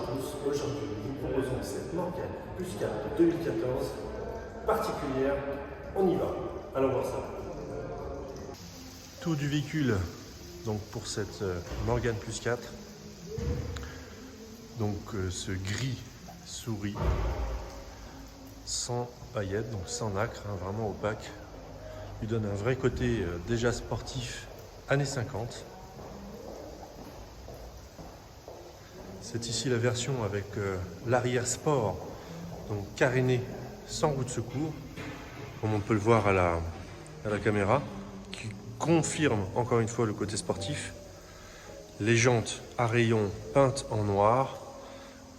tous, aujourd'hui nous vous proposons cette Morgan Plus 4 de 2014 particulière. On y va, allons voir ça. Tout du véhicule donc pour cette Morgan Plus 4. Donc ce gris souris sans paillettes, donc sans nacre, hein, vraiment opaque, lui donne un vrai côté déjà sportif années 50. C'est ici la version avec l'arrière sport, donc caréné sans roue de secours, comme on peut le voir à la caméra, qui confirme encore une fois le côté sportif. Les jantes à rayons peintes en noir,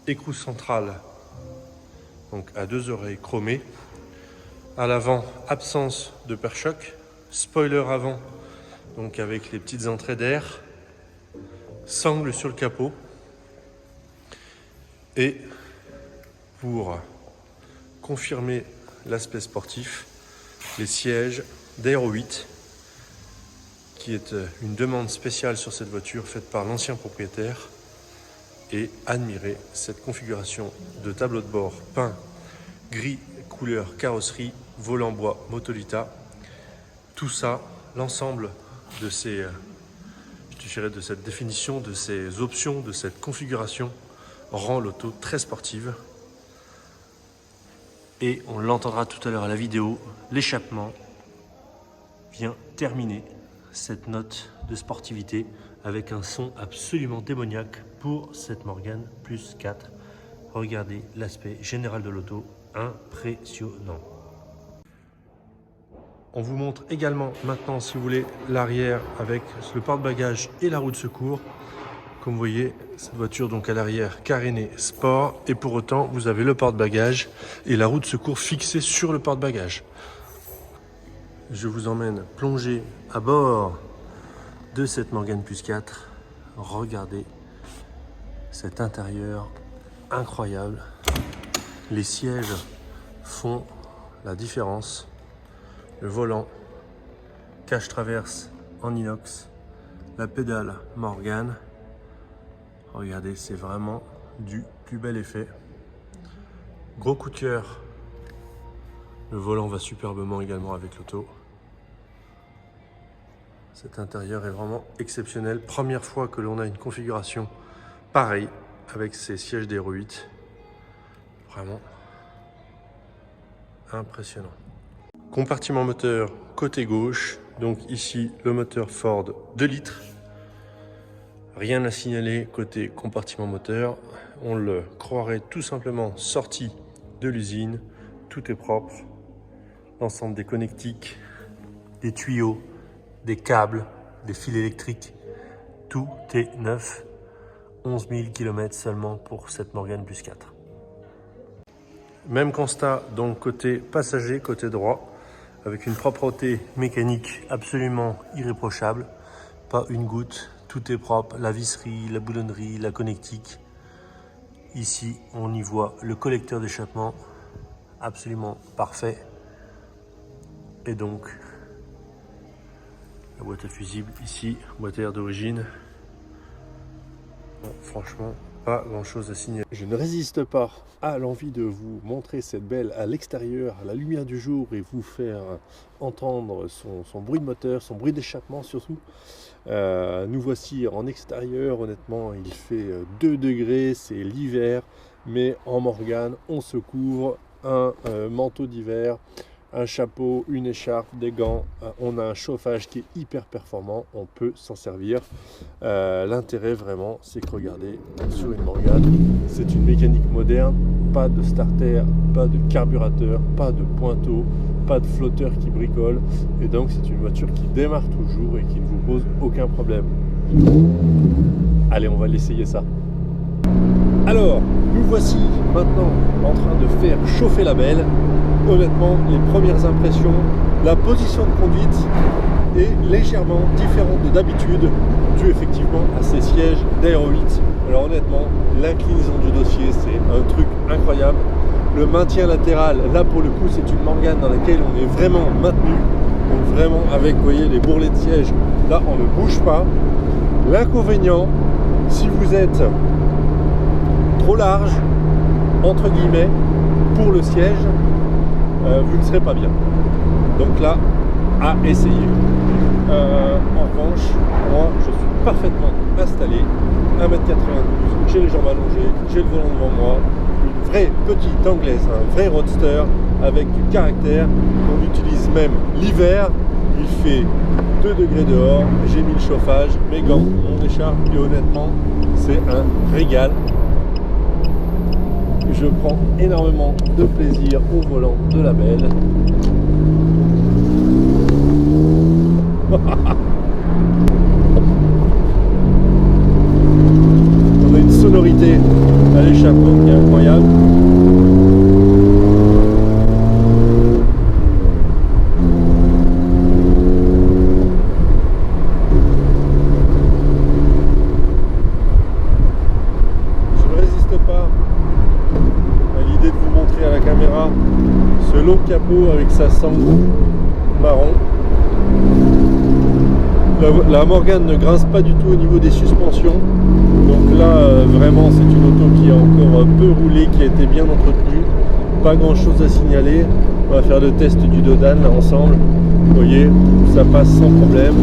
écrou central donc à 2 oreilles chromées. À l'avant, absence de pare-choc, spoiler avant donc avec les petites entrées d'air, sangle sur le capot. Et pour confirmer l'aspect sportif, les sièges d'Aero 8, qui est une demande spéciale sur cette voiture faite par l'ancien propriétaire. Et admirez cette configuration de tableau de bord peint gris couleur carrosserie, volant bois Motolita. Tout ça, l'ensemble de ces, de cette définition, de ces options, de cette configuration rend l'auto très sportive. Et on l'entendra tout à l'heure à la vidéo, l'échappement vient terminer cette note de sportivité avec un son absolument démoniaque pour cette Morgan Plus 4. Regardez l'aspect général de l'auto, impressionnant. On vous montre également maintenant, si vous voulez, l'arrière avec le porte-bagages et la roue de secours. Comme vous voyez, cette voiture donc à l'arrière carénée sport, et pour autant vous avez le porte-bagages et la roue de secours fixée sur le porte-bagages. Je vous emmène plonger à bord de cette Morgan Plus 4. Regardez cet intérieur incroyable. Les sièges font la différence. Le volant, cache traverse en inox, la pédale Morgan. Regardez, c'est vraiment du plus bel effet. Gros coup de cœur. Le volant va superbement également avec l'auto. Cet intérieur est vraiment exceptionnel. Première fois que l'on a une configuration pareille avec ces sièges d'Aero 8. Vraiment impressionnant. Compartiment moteur côté gauche. Donc ici le moteur Ford 2 litres. Rien à signaler côté compartiment moteur. On le croirait tout simplement sorti de l'usine. Tout est propre. L'ensemble des connectiques, des tuyaux, des câbles, des fils électriques, tout est neuf. 11 000 km seulement pour cette Morgan Plus 4. Même constat donc côté passager, côté droit, avec une propreté mécanique absolument irréprochable. Pas une goutte, tout est propre, la visserie, la boulonnerie, la connectique. Ici, on y voit le collecteur d'échappement, absolument parfait. Et donc, la boîte à fusible ici, boîte à air d'origine. Bon, franchement, pas grand chose à signaler. Je ne résiste pas à l'envie de vous montrer cette belle à l'extérieur, à la lumière du jour, et vous faire entendre son bruit de moteur, son bruit d'échappement surtout. Nous voici en extérieur. Honnêtement, il fait 2 degrés, c'est l'hiver, mais en Morgan, on se couvre, un manteau d'hiver, un chapeau, une écharpe, des gants. On a un chauffage qui est hyper performant, on peut s'en servir. L'intérêt vraiment, c'est que regardez, sur une Morgan, c'est une mécanique moderne, pas de starter, pas de carburateur, pas de pointeau, pas de flotteur qui bricole, et donc c'est une voiture qui démarre toujours et qui ne vous pose aucun problème. Allez, on va l'essayer ça. Alors, nous voici maintenant en train de faire chauffer la belle. Honnêtement, les premières impressions, la position de conduite est légèrement différente de d'habitude, dû effectivement à ces sièges d'Aero 8. Alors honnêtement, l'inclinaison du dossier, c'est un truc incroyable. Le maintien latéral, là pour le coup, c'est une Morgan dans laquelle on est vraiment maintenu. Donc vraiment avec, vous voyez, les bourrelets de siège, là on ne bouge pas. L'inconvénient, si vous êtes trop large, entre guillemets, pour le siège, vous ne serez pas bien. Donc là, à essayer. En revanche, moi je suis parfaitement installé, 1m92, j'ai les jambes allongées, j'ai le volant devant moi, une vraie petite anglaise, un vrai roadster avec du caractère qu'on utilise même l'hiver. Il fait 2 degrés dehors, j'ai mis le chauffage, mes gants, mon écharpe et honnêtement c'est un régal. Je prends énormément de plaisir au volant de la belle. On a une sonorité à l'échappement qui est incroyable. Je ne résiste pas à l'idée de vous montrer à la caméra ce long capot avec sa sangle marron. La Morgane ne grince pas du tout au niveau des suspensions. Donc là, vraiment, c'est une auto qui a encore peu roulé, qui a été bien entretenue. Pas grand chose à signaler. On va faire le test du Dodan là, ensemble. Vous voyez, ça passe sans problème.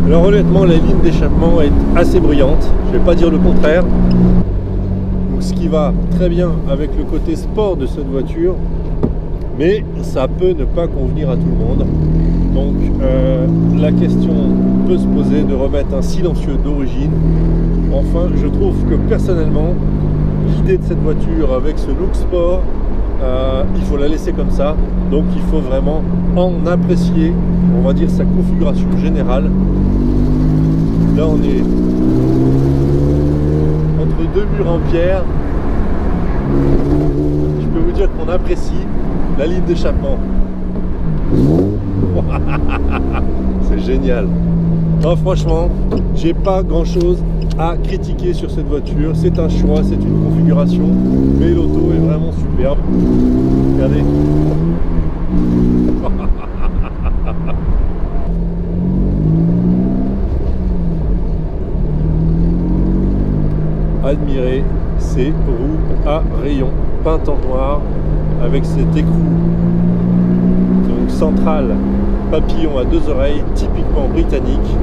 Alors honnêtement, la ligne d'échappement est assez bruyante. Je ne vais pas dire le contraire. Donc, ce qui va très bien avec le côté sport de cette voiture. Mais ça peut ne pas convenir à tout le monde. Donc la question peut se poser de remettre un silencieux d'origine. Enfin, je trouve que personnellement, l'idée de cette voiture avec ce look sport, il faut la laisser comme ça. Donc il faut vraiment en apprécier, on va dire, sa configuration générale. Là on est entre deux murs en pierre. Je peux vous dire qu'on apprécie la ligne d'échappement. C'est génial. Non, franchement, j'ai pas grand chose à critiquer sur cette voiture. C'est un choix, c'est une configuration, mais l'auto est vraiment superbe. Regardez. Admirez ces roues à rayons peintes en noir avec cet écrou donc central papillon à 2 oreilles typiquement britannique.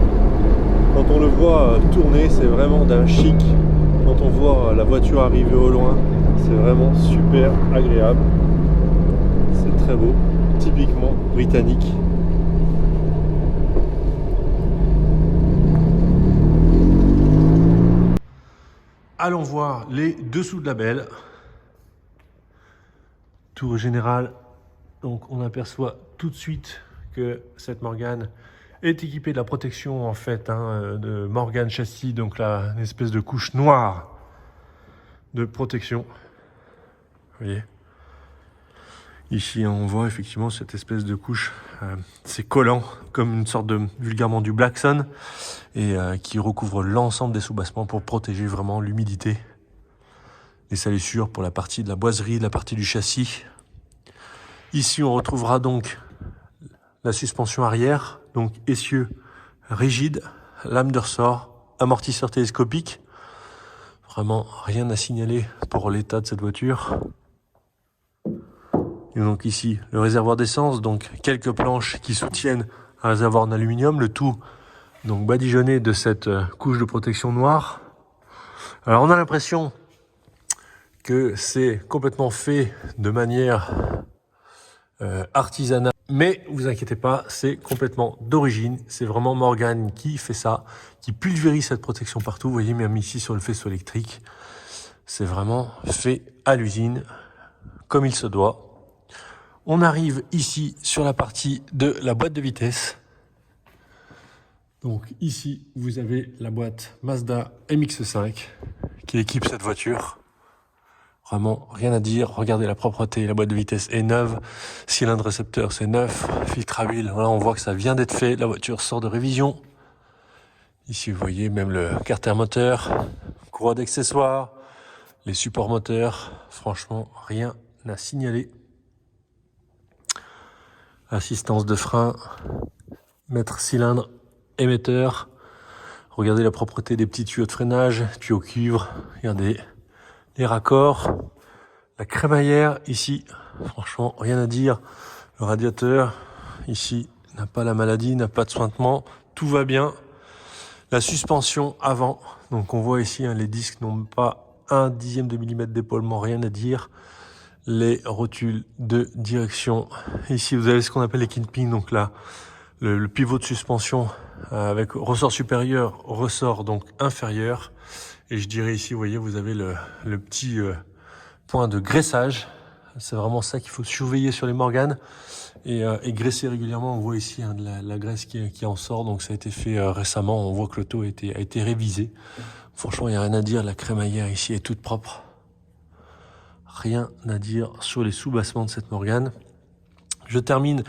Quand on le voit tourner, c'est vraiment d'un chic. Quand on voit la voiture arriver au loin, c'est vraiment super agréable. C'est très beau, typiquement britannique. Allons voir les dessous de la belle. Tour général, donc on aperçoit tout de suite que cette Morgane est équipée de la protection en fait de Morgane châssis, donc là une espèce de couche noire de protection. Vous voyez, ici on voit effectivement cette espèce de couche, c'est collant comme une sorte de vulgairement du Blackson et qui recouvre l'ensemble des soubassements pour protéger vraiment l'humidité. Les salissures pour la partie de la boiserie, de la partie du châssis. Ici, on retrouvera donc la suspension arrière, donc essieu rigide, lame de ressort, amortisseur télescopique. Vraiment rien à signaler pour l'état de cette voiture. Et donc ici, le réservoir d'essence, donc quelques planches qui soutiennent un réservoir en aluminium, le tout donc badigeonné de cette couche de protection noire. Alors on a l'impression que c'est complètement fait de manière artisanale, mais vous inquiétez pas, c'est complètement d'origine. C'est vraiment Morgane qui fait ça, qui pulvérise cette protection partout. Vous voyez, même ici sur le faisceau électrique, c'est vraiment fait à l'usine comme il se doit. On arrive ici sur la partie de la boîte de vitesse. Donc ici, vous avez la boîte Mazda MX-5 qui équipe cette voiture. Vraiment, rien à dire. Regardez la propreté. La boîte de vitesse est neuve. Cylindre récepteur, c'est neuf. Filtre à huile, voilà, on voit que ça vient d'être fait. La voiture sort de révision. Ici, vous voyez même le carter moteur, courroie d'accessoires, les supports moteurs. Franchement, rien à signaler. Assistance de frein, mètre cylindre, émetteur, Regardez la propreté des petits tuyaux de freinage, tuyaux cuivre. Regardez les raccords. La crémaillère ici, franchement, rien à dire. Le radiateur ici n'a pas la maladie, n'a pas de sointement. Tout va bien. La suspension avant. Donc on voit ici, les disques n'ont pas 1/10 de millimètre d'épaulement, rien à dire. Les rotules de direction. Ici, vous avez ce qu'on appelle les kingpins. Donc là, le pivot de suspension avec ressort supérieur, ressort donc inférieur. Et je dirais ici, vous voyez, vous avez le petit point de graissage. C'est vraiment ça qu'il faut surveiller sur les Morgan et graisser régulièrement. On voit ici de la graisse qui en sort. Donc ça a été fait récemment. On voit que l'auto a été révisé. Franchement, il n'y a rien à dire. La crémaillère ici est toute propre. Rien à dire sur les sous-bassements de cette Morgan. Je termine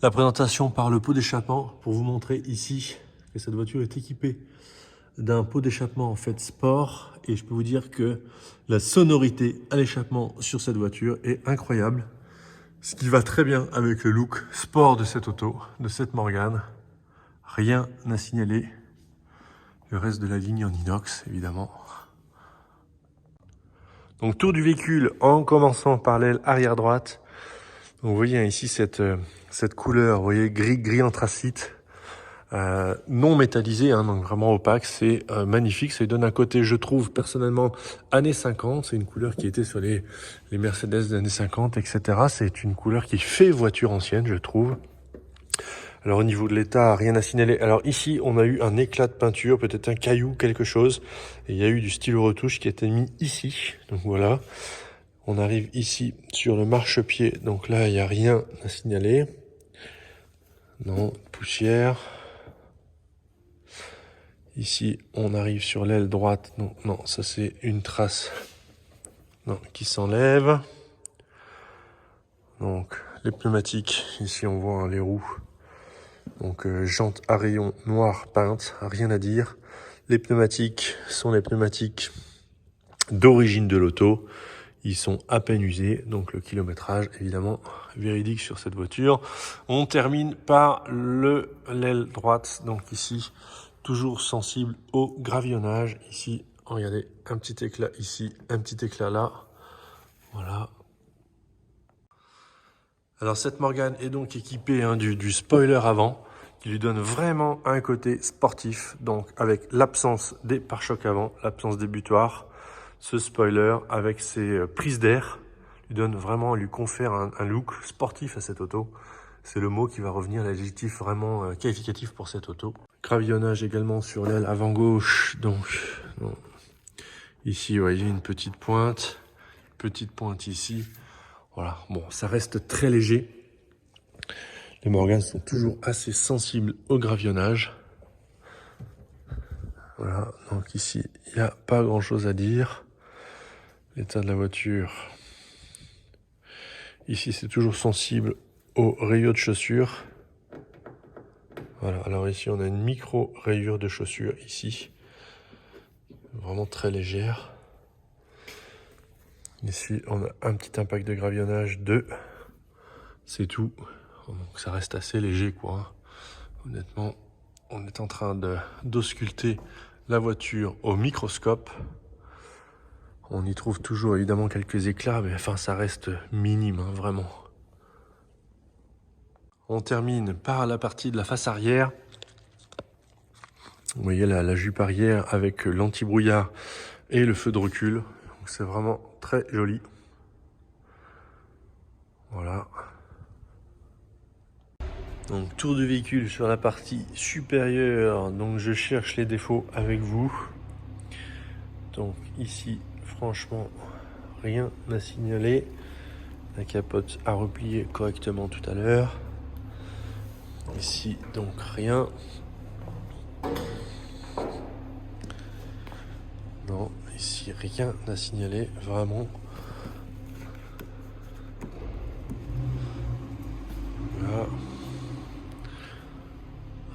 la présentation par le pot d'échappement pour vous montrer ici que cette voiture est équipée d'un pot d'échappement en fait sport, et je peux vous dire que la sonorité à l'échappement sur cette voiture est incroyable, ce qui va très bien avec le look sport de cette auto, de cette Morgan. Rien à signaler. Le reste de la ligne en inox évidemment. Donc tour du véhicule en commençant par l'aile arrière droite. Donc, vous voyez ici cette couleur, vous voyez gris anthracite, non métallisé, donc vraiment opaque. C'est magnifique. Ça lui donne un côté, je trouve personnellement, années 50. C'est une couleur qui était sur les Mercedes des années 50, etc. C'est une couleur qui fait voiture ancienne, je trouve. Alors au niveau de l'état, rien à signaler. Alors ici, on a eu un éclat de peinture, peut-être un caillou, quelque chose. Et il y a eu du stylo retouche qui a été mis ici. Donc voilà. On arrive ici sur le marchepied. Donc là, il n'y a rien à signaler. Non, poussière. Ici, on arrive sur l'aile droite. Non, ça c'est une trace qui s'enlève. Donc les pneumatiques, ici on voit les roues. Donc jantes à rayons noir peintes, rien à dire. Les pneumatiques sont les pneumatiques d'origine de l'auto. Ils sont à peine usés, donc le kilométrage évidemment véridique sur cette voiture. On termine par l'aile droite, donc ici toujours sensible au gravillonnage. Ici, regardez, un petit éclat ici, un petit éclat là. Voilà. Alors cette Morgan est donc équipée du spoiler avant, qui lui donne vraiment un côté sportif, donc avec l'absence des pare-chocs avant, l'absence des butoirs. Ce spoiler avec ses prises d'air lui confère un look sportif à cette auto. C'est le mot qui va revenir, l'adjectif vraiment qualificatif pour cette auto. Gravillonnage également sur l'aile avant gauche. Donc ici, vous voyez une petite pointe ici. Voilà, bon, ça reste très léger. Les Morgan sont toujours assez sensibles au gravillonnage. Voilà, donc ici, il n'y a pas grand chose à dire. L'état de la voiture. Ici, c'est toujours sensible aux rayures de chaussures. Voilà, alors ici, on a une micro rayure de chaussure ici. Vraiment très légère. Ici, on a un petit impact de gravillonnage 2. C'est tout. Donc ça reste assez léger, quoi. Honnêtement, on est en train d'ausculter la voiture au microscope. On y trouve toujours évidemment quelques éclats, mais enfin ça reste minime, vraiment. On termine par la partie de la face arrière. Vous voyez la jupe arrière avec l'anti-brouillard et le feu de recul. C'est vraiment très joli. Voilà. Donc tour du véhicule sur la partie supérieure. Donc je cherche les défauts avec vous. Donc ici, franchement, rien à signaler. La capote a replié correctement tout à l'heure. Ici, donc rien. Non, ici, rien à signaler, vraiment. Voilà.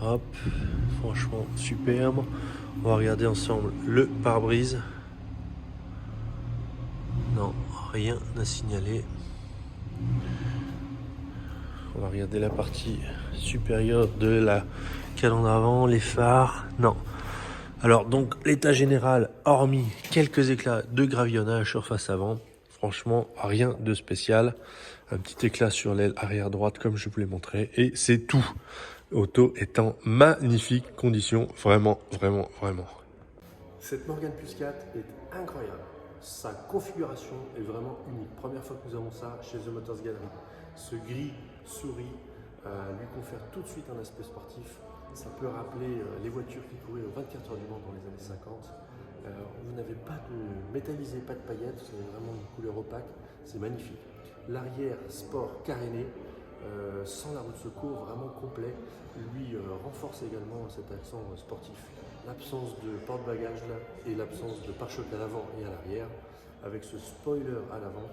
Hop, franchement, superbe. On va regarder ensemble le pare-brise. Non, rien à signaler. On va regarder la partie supérieure de la calandre avant, les phares. Non, Alors donc l'état général, hormis quelques éclats de gravillonnage surface avant, franchement rien de spécial. Un petit éclat sur l'aile arrière droite comme je vous l'ai montré et c'est tout. Auto est en magnifique condition, vraiment. Cette Morgan Plus 4 est incroyable. Sa configuration est vraiment unique. Première fois que nous avons ça chez The Motors Gallery. Ce gris souris lui confère tout de suite un aspect sportif. Ça peut rappeler les voitures qui couraient aux 24 heures du Mans dans les années 50. Vous n'avez pas de métallisé, pas de paillettes, vous avez vraiment une couleur opaque. C'est magnifique. L'arrière sport caréné, sans la roue de secours, vraiment complet, lui renforce également cet accent sportif. L'absence de porte-bagages là et l'absence de pare-choc à l'avant et à l'arrière, avec ce spoiler à l'avant,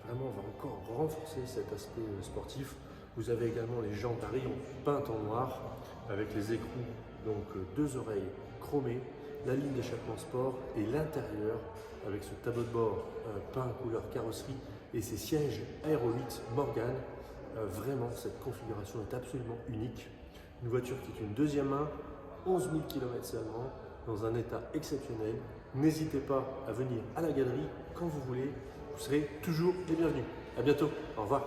vraiment va encore renforcer cet aspect sportif. Vous avez également les jantes à rayons peintes en noir, avec les écrous, donc deux oreilles chromées, la ligne d'échappement sport et l'intérieur avec ce tableau de bord peint couleur carrosserie et ces sièges Aero 8 Morgan. Vraiment, cette configuration est absolument unique. Une voiture qui est une deuxième main, 11 000 km seulement, dans un état exceptionnel. N'hésitez pas à venir à la galerie quand vous voulez, vous serez toujours les bienvenus. À bientôt, au revoir.